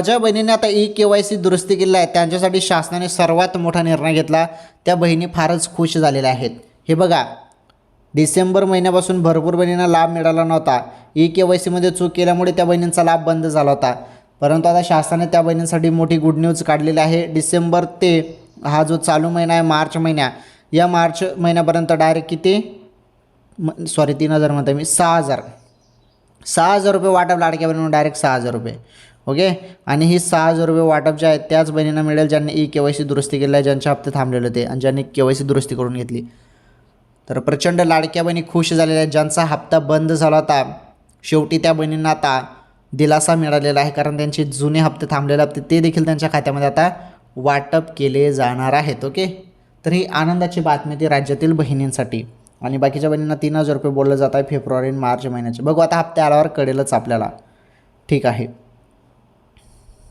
ज्या बहिणींनी आता KYC दुरुस्ती केलेली आहे त्यांच्यासाठी शासनाने सर्वात मोठा निर्णय घेतला. त्या बहिणी फारच खुश झालेल्या आहेत. हे बघा, डिसेंबर महिन्यापासून भरपूर बहिणींना लाभ मिळाला नव्हता. KYCमध्ये चूक केल्यामुळे त्या बहिणींचा लाभ बंद झाला होता. परंतु आता शासनाने त्या बहिणींसाठी मोठी गुड न्यूज काढलेली आहे. डिसेंबर ते हा जो चालू महिना आहे मार्च महिना, या मार्च महिन्यापर्यंत डायरेक्ट किती 3000 म्हणतो मी 6000 रुपये वाटप लाडक्या बहिणींना, डायरेक्ट 6000 रुपये. ओके. आणि ही 6000 रुपये वाटप जे आहेत त्याच बहिणींना मिळेल ज्यांनी KYC दुरुस्ती केली आहे, ज्यांचे हप्ते थांबलेले होते आणि ज्यांनी KYC दुरुस्ती करून घेतली. तर प्रचंड लाडक्या बहिणी खुश झालेल्या आहेत. ज्यांचा हप्ता बंद झाला होता शेवटी त्या बहिणींना आता दिलासा मिळालेला आहे, कारण त्यांचे जुने हप्ते थांबलेले हप्ते ते देखील त्यांच्या खात्यामध्ये आता वाटप केले जाणार आहेत. ओके. तर ही आनंदाची बातमी ती राज्यातील बहिणींसाठी. आणि बाकीच्या बहिणींना 3000 रुपये बोललं जात आहे फेब्रुवारी आणि मार्च महिन्याचे. बघू आता हप्ते आल्यावर कळेलच आपल्याला. ठीक आहे.